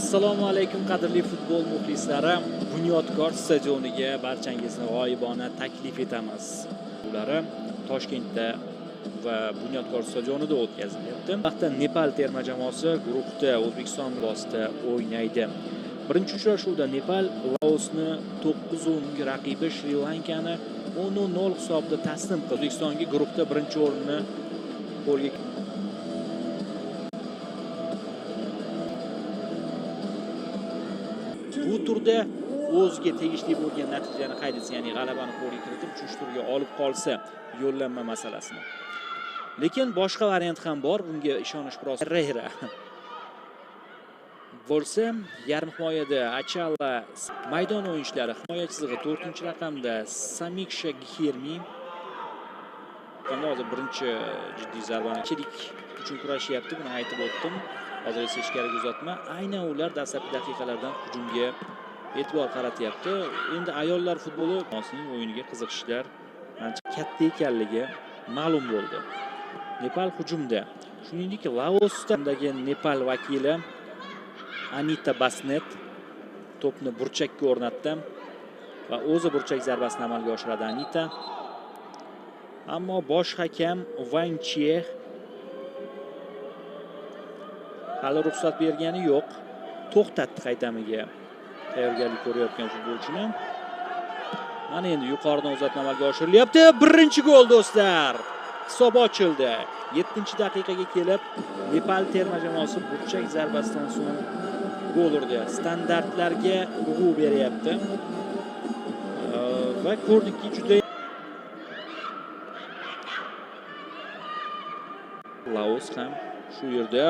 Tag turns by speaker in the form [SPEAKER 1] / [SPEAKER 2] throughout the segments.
[SPEAKER 1] Assalomu alaykum qadrli futbol muxlislari. Bunyodkor stadioniga barchangizni g'oyibona taklif etamiz. Ular Toshkentda va Bunyodkor stadionida o'tkazilyapti. Vaqtda Nepal terma jamoasi guruhda O'zbekiston bosida o'ynaydi. Birinchi uchrashuvda Nepal Laosni 9-10 raqibi Shri-Lankani 10-0 hisobda taslim qildi. O'zbekistonga guruhda birinchi o'rinni qo'lga bu turda o'ziga tegishli bo'lgan natijani qayd etsa, ya'ni g'alabani qo'lga kiritib, 3-turga olib qolsa yo'llanma masalasini. Lekin boshqa variant ham bor, bunga ishonish biroz Rehra. Bo'lsa, yarim himoyada Achalla, maydon o'yinchilari, himoya chizig'i 4-raqamda Samiksha Gixermi. Hozir birinchi jiddiy zarbani chilik uchun kurashyapti, buni aytib o'tdim. Hozir esa ichkariga uzatma. Aynan ular dastlabki daqiqalardan hujumga e'tibor qaratyapti. Endi ayollar futboli o'zining o'yiniga qiziqishlar ancha katta ekanligi ma'lum bo'ldi. Nepal hujumda, shuningdek Laosdagi Nepal vakili Anita Basnet to'pni burchakka o'rnatdi va o'zi burchak zarbasini amalga oshiradi Anita. Ammo bosh hakam Wang Chie hali ruxsat bergani yo'q. To'xtatdi qaytamiga tayyorgarlik ko'rayotgan futbolchini. Mana endi yuqoridan uzatma amalga oshirilyapti. Birinchi gol do'stlar. Hisob ochildi. 7-daqiqaga kelib Nepal terma jamoasi burchak zarbasidan so'ng gol urdi. Standartlarga urg'u beryapti. Va ko'rdikki juda Laos ham shu yerda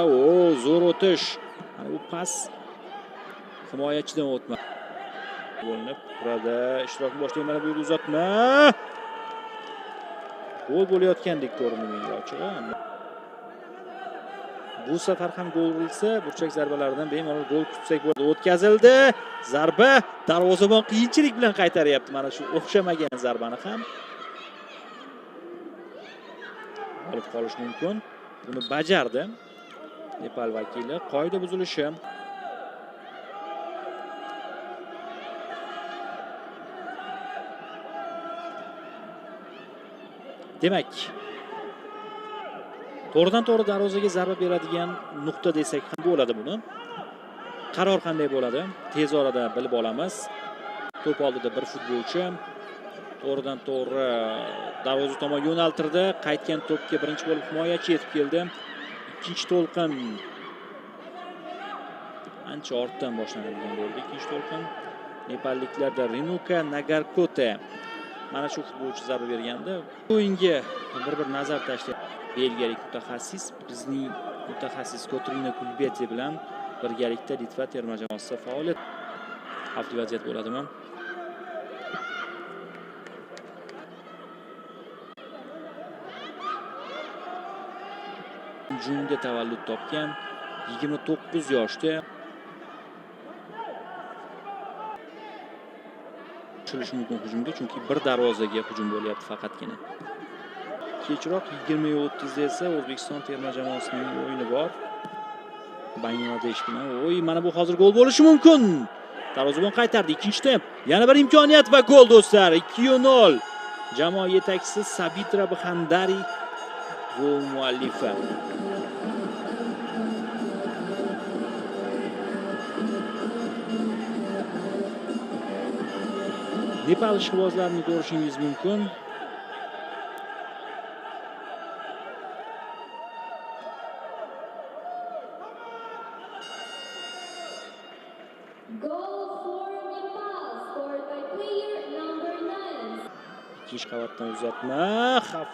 [SPEAKER 1] zo'r o'tish. Mana bu pas himoyachidan o'tma. Bo'linib turadi. Ishtirokni boshlayman, mana bu uzatma. Gol bo'layotgandek ko'rindi menga ochig'i. Bu safar ham gol urilsa, burchak zarbalaridan bemalol gol kutsak bo'ladi. O'tkazildi. Zarba darvozabon qiyinchilik bilan qaytaryapti. Mana shu o'xshamagan zarbani ham olib qolish mumkin. Buni bajardi Nepal vakili. Qoida buzilishi. Demak, to'g'ridan-to'g'ri darvozaga zarba beradigan nuqta desak ham bo'ladi buni. Qaror qanday bo'ladi? Tez orada bilib olamiz. To'p oldida bir futbolchi to'g'ridan-to'g'ri darvoza tomon yo'naltirdi. Qaytgan to'pga birinchi bo'lib himoyachi yetib keldi. Ikkinchi to'lqin ancha ortdan boshlanadigan bo'ldi. Ikkinchi to'lqin nepalliklarda Renuka Nagarkote mana shu futbolchi zarba berganda o'yinga bir nazar tashlab belgiyalik mutaxassis bizning mutaxassis Kotrina Kulbeti bilan birgalikda Litva terma jamoasida faoliyat. Xavfli vaziyat bo'ladimi? Junda tavallud topgan 29 yoshda tushilishi mumkin hujumga, chunki bir darvozaga hujum bo'lyapti faqatgina. Kechroq 20:30 esa O'zbekiston terma jamoasining o'yini bor. Bangladesh bilan. Mana bu hozir gol bo'lishi mumkin. Darvozabon qaytardi. Ikkinchi temp. Yana bir imkoniyat va gol do'stlar. 2-0. Jamoa yetakchisi Sabitra Bhandari gol muallifi. Nepal ishqibozlarini ko'rishingiz mumkin. Ikkinchi qavatdan uzatma. Xavf.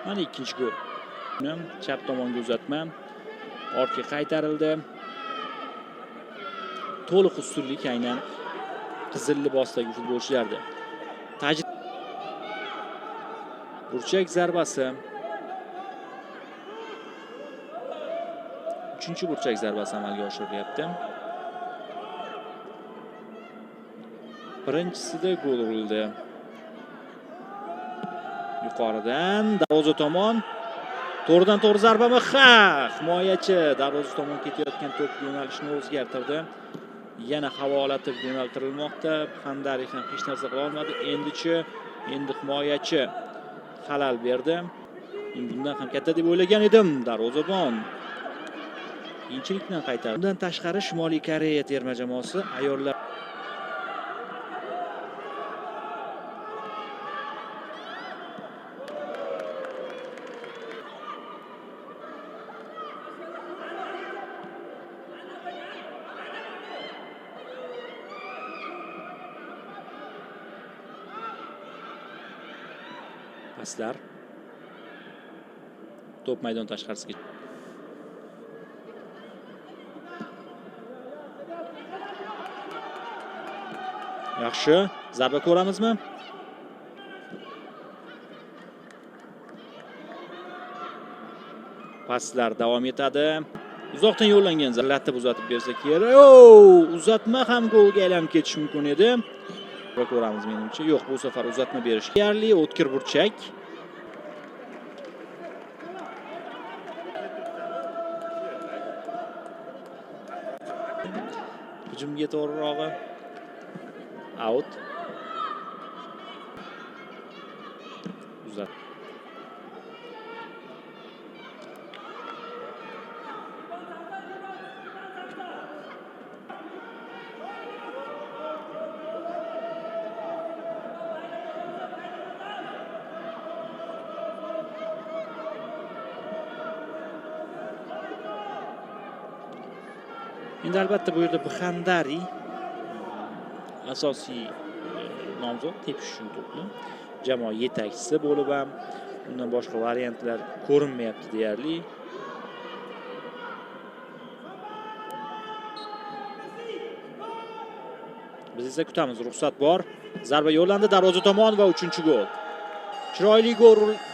[SPEAKER 1] Mana ikkinchi gol. Chap tomonga uzatma. Ortga qaytarildi. To'liq ustunlik aynan qizil libosdagi futbolchilarda. Burchak zarbasi. 3-chi burchak zarbasi amalga oshirilyapti. Birinchisida gol urildi. Yuqoridan darvoza tomon to'g'ridan to'g'ri zarbami? Himoyachi darvoza tomon ketayotgan to'p yo'nalishini o'zgartirdi. Yana havolatib yo'naltirilmoqda. Xandari ham hech narsa qila olmadi. Endi himoyachi xalal berdi. Bundan ham katta deb o'ylagan edim. Darvozabon qiyinchilik bilan qaytardi. Bundan tashqari Shimoliy Koreya terma jamoasi ayollar paslar to'p maydon tashqarisiga yaxshi zarba ko'ramizmi? Paslar davom etadi. Uzoqdan yo'llangan zarbatni uzatib bersa kerak. Uzatma ham golga aylanib ketishi mumkin edi. Ko'ramiz menimcha. Yo'q, bu safar uzatma berish kerakli. O'tkir burchak. Hujumga to'g'rirog'i. Out. Uzat. Endi albatta bu yerda Bixandari asosiy nomzod tepish uchun to'pni. Jamoa yetakchisi bo'lib ham undan boshqa variantlar ko'rinmayapti deyarli. Biz esa kutamiz, ruxsat bor. Zarba yo'llandi darvoza tomon va 3-gol. Chiroyli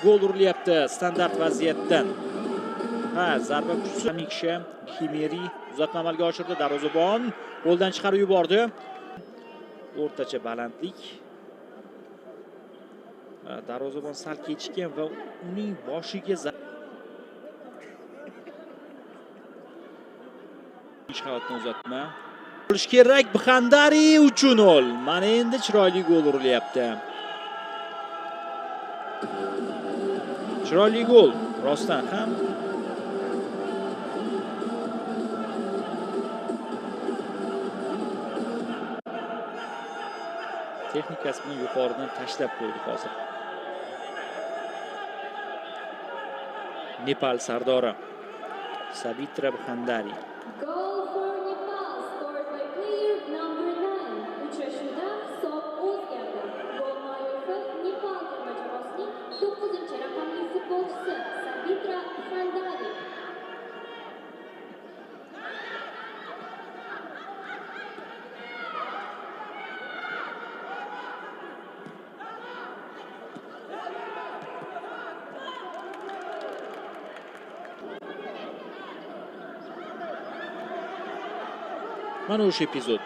[SPEAKER 1] gol urilyapti standart vaziyatdan. Zarba kuchsiz Mikisha Ximeri uzatma amalga oshirdi. Darvozabon qo'ldan chiqarib yubordi. O'rtacha balandlik. Darvozabon sal kechikkan va uning boshiga qavatdan uzatma. Bo'lish kerak. Bixandari 3-0. Mana endi chiroyli gol urilyapti. Chiroyli gol. Rostdan ham texnikasi bilan yuqoridan tashlab qo'ydi hozir. Nepal sardori Sabitra Bixandari.
[SPEAKER 2] Goal for Nepal scored by player number 9. Uchrashuvda hisob o'zgardi. Gol muallifi Nepal terma jamoasining 9-raqamli futbolchisi Sabitra Bixandari.
[SPEAKER 1] Mana o'sha epizod.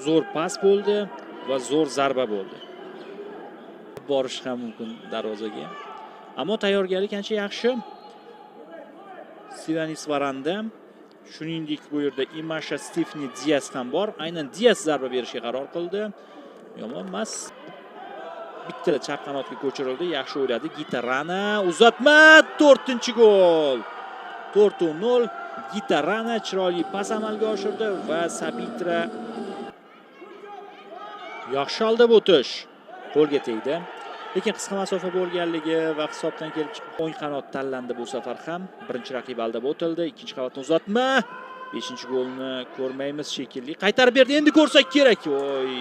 [SPEAKER 1] Zo'r pas bo'ldi va zo'r zarba bo'ldi. Borish ham mumkin darvozaga. Ammo tayyorgarlik ancha yaxshi. Sivanis Varanda, shuningdek bu yerda Imasha Stefni Dias ham bor. Aynan Dias zarba berishga qaror qildi. Yomon emas. Bitta chap qanotga ko'chirildi. Yaxshi o'yladi. Gitarana uzatma 4-gol. 4-0. Gitarana chiroyli pas amalga oshirdi va Sabitra yaxshi aldab o'tish qo'lga tegdi. Lekin qisqa masofa bo'lganligi va hisobdan kelib chiqib o'ng qanot tanlandi bu safar ham. Birinchi raqib aldab o'tildi. Ikkinchi qavatdan uzatma. 5-golni ko'rmaymiz shekilli. Qaytarib berdi. Endi ko'rsak kerak. Voy.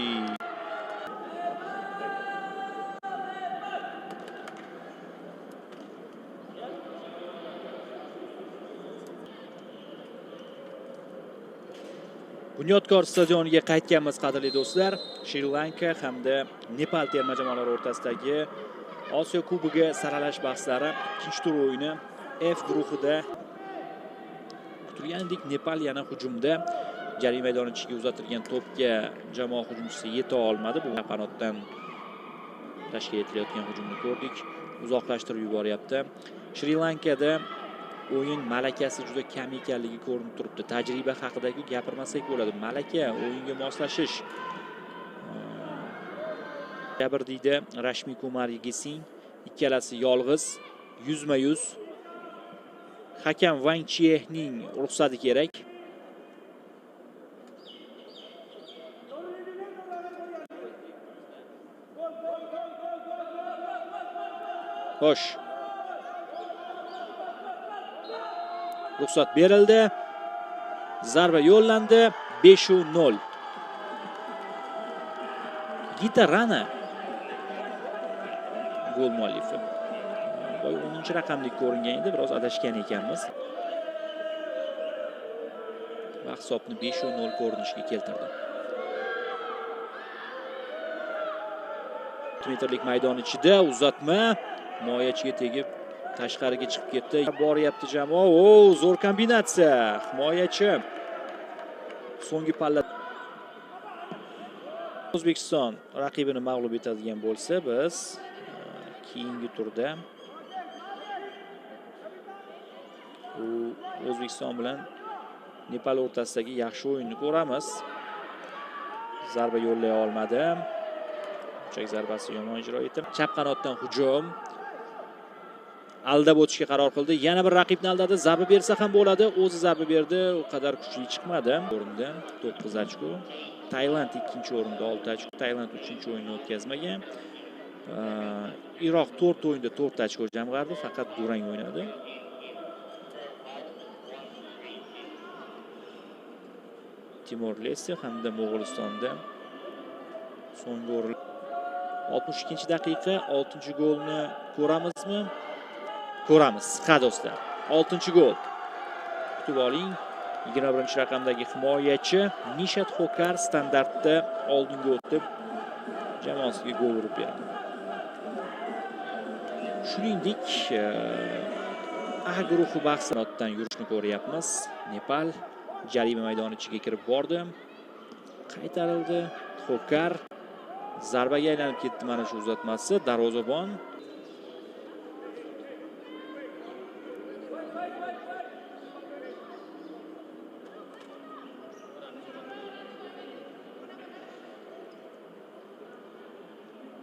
[SPEAKER 1] Bunyodkor stadioniga qaytganmiz qadrli do'stlar. Shri Lanka hamda Nepal terma jamoalari o'rtasidagi Osiyo Kubogi saralash bahslari ikkinchi tur o'yini F guruhida kutilganidek Nepal yana hujumda. Jarima maydoni ichiga uzatilgan to'pga jamoa hujumchisi yeta olmadi. Bu qanotdan tashkil etilayotgan hujumni ko'rdik. Uzoqlashtirib yuboryapti. Shri Lankada o'yin malakasi juda kam ekanligi ko'rinib turibdi. Tajriba haqida gapirmasak bo'ladi. Malaka, o'yinga moslashish. Jabr deydi Rashmi Kumar Yigesing. Ikkalasi yolg'iz, yuzma-yuz. Hakam Wang Chiehning ruxsati kerak. Xo'sh. Ruxsat berildi. Zarba yo'llandi. 5-0. Gita Rana gol muallifi. Boy 10-raqamlik ko'ringan edi, biroz adashgan ekanmiz. Va hisobni 5-0 ko'rinishga keltirdi. 2 metrlik maydon ichida uzatma, himoyachiga tegib tashqariga chiqib ketdi. Boryapti jamoa. O, zo'r kombinatsiya. Himoyachi so'nggi palla. O'zbekiston raqibini mag'lub etadigan bo'lsa, biz keyingi turda O'zbekiston bilan Nepal o'rtasidagi yaxshi o'yinni ko'ramiz. Zarba yo'llay olmadi. Uchak zarbasi yomon ijro etib, chap qanotdan hujum. Aldab o'tishga qaror qildi. Yana bir raqibni aldadi. Zarba bersa ham bo'ladi. O'zi zarba berdi, u qadar kuchli chiqmadi. O'rinda 9 ochko. Tailand 2-o'rinda 6 ochko. Tailand 3-o'yinni o'tkazmagan. Iroq 4 o'yinda 4 ochko jamg'ardi, faqat durang o'ynadi. Timor-Leste hamda Mo'g'ulistonda so'nggi o'rin. 62-daqiqa 6-golni ko'ramizmi? Ko'ramiz. Ha do'stlar, 6-gol. Kutib oling. 21-raqamdagi himoyachi Nishat Xokar standartda oldinga o'tib jamoasiga gol urib berdi. Shuningdek, A guruhi bahsinotidan yurishni ko'ryapmiz. Nepal jarima maydoni ichiga kirib bordi. Qaytarildi. Xokar zarbaga aylanib ketdi, mana shu uzatmasi. Darvozabon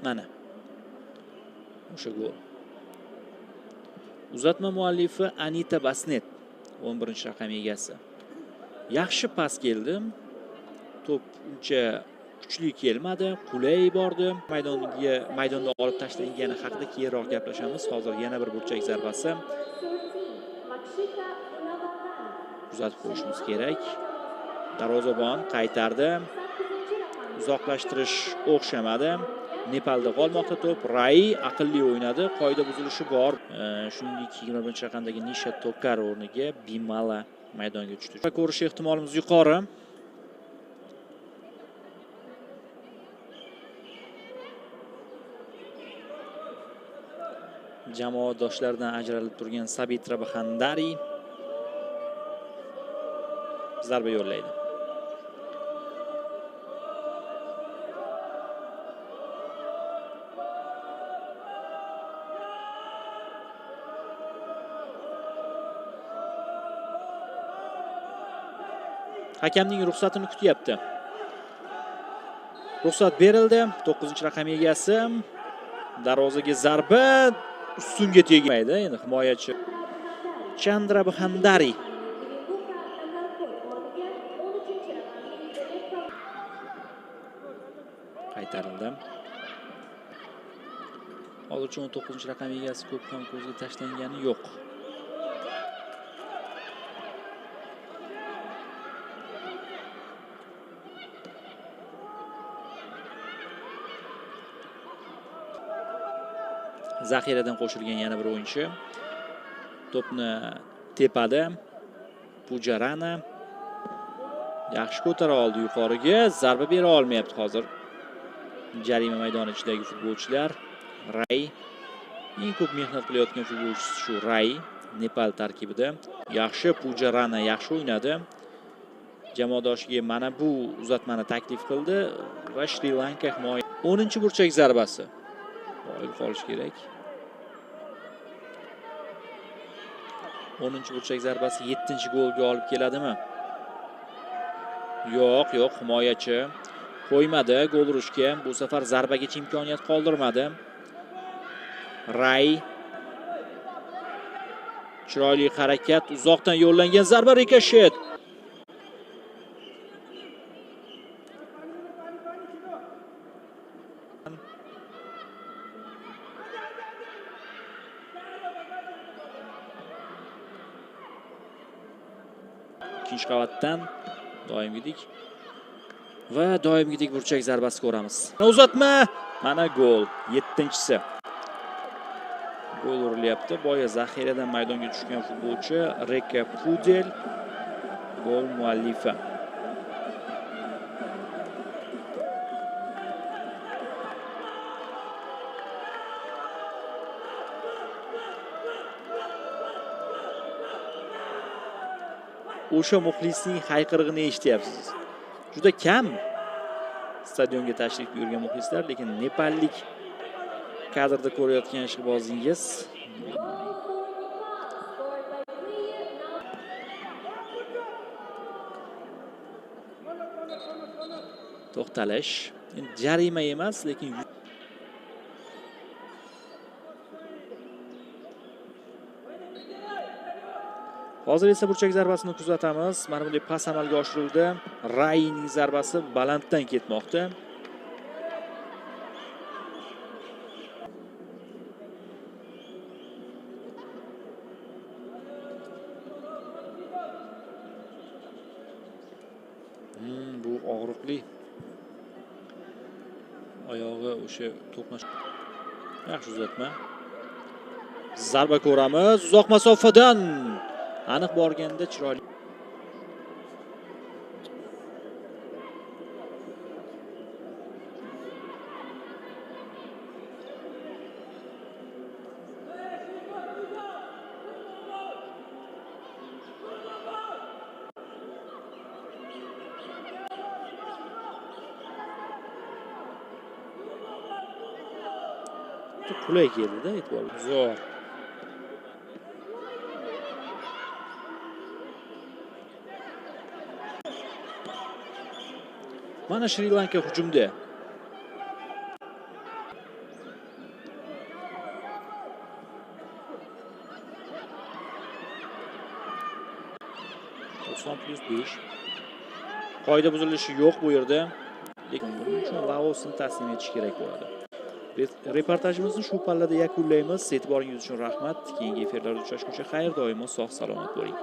[SPEAKER 1] mana o'sha gol. Uzatma muallifi Anita Basnet, 11-raqam egasi. Yaxshi pas keldi. To'p uncha kuchli kelmadi, qulay bordi. Maydonda olib tashlangani haqida keyinroq gaplashamiz. Hozir yana bir burchak zarbasi. Kuzatib qo'yishimiz kerak. Darvozabon qaytardi. Uzoqlashtirish o'xshamadi. Nepalda qolmoqda to'p. Rai aqlli o'ynadi. Qoida buzilishi bor. Shuningdek 21-raqamdagi Nishat Xokar o'rniga Bimala maydonga tushdi. Ko'rish ehtimolimiz yuqori. Jamoadoshlaridan ajralib turgan Sabitra Bahandari zarba yo'llaydi. Hakamning ruxsatini kutyapti. Ruxsat berildi. 9-raqam egasi. Darvozaga zarba ustunga tegmaydi. Endi himoyachi Chandra Bahandari qaytarildi. Hozircha 19-raqam egasi ko'p ham ko'zga tashlangani yo'q. Zaxiradan qo'shilgan yana bir o'yinchi to'pni tepada. Pujarana yaxshi ko'tara oldi yuqoriga, zarba bera olmayapti hozir. Jarima maydoni ichidagi futbolchilar. Ray Eng ko'p mehnat qilayotgan futbolchisi shu Ray, Nepal tarkibida. Yaxshi Pujarana yaxshi o'ynadi. Jamoadoshiga mana bu uzatmani taklif qildi va Shri Lanka himoya 10-burchak zarbasi. Qoyil qolish kerak. 10-burchak zarbasi 7-golga olib keladimi? Yo'q, himoyachi qo'ymadi gol urishga. Bu safar zarbagacha imkoniyat qoldirmadi. Ray chiroyli harakat, uzoqdan yo'llangan zarba, rikoshet. Ikkinchi qavatdan doimgidek va doimgidek burchak zarbasi ko'ramiz. Uzatma, mana gol, 7-si. Gol urilyapti. Boya zaxiradan maydonga tushgan futbolchi Reka Pudel gol muallifi. O'sha muxlisning hayqirig'ini eshityapsiz. Juda kam stadionga tashrif buyurgan muxlislar, lekin nepallik kadrda ko'rayotgan ishqibozingiz to'xtalish. Jarima emas, lekin hozir esa burchak zarbasini kuzatamiz. Mana bunday pas amalga oshirildi. Rayning zarbasi balanddan ketmoqda. Bu og'riqli. Oyog'i o'sha to'qnash. Yaxshi uzatma. Zarba ko'ramiz. Uzoq masofadan aniq borganda chiroyli. Qulay keldi-da, e'tibor. Zo'r. Mana Shri Lanka hujumda. +5. Qoida buzilishi yo'q bu yerda. Lekin buning uchun Laosni taslim etish kerak bo'ladi. Reportajimizni shu pallada yakunlaymiz. E'tiboringiz uchun rahmat. Keyingi efirlarda uchrashguncha xayr, doimo sog' salomat bo'ling.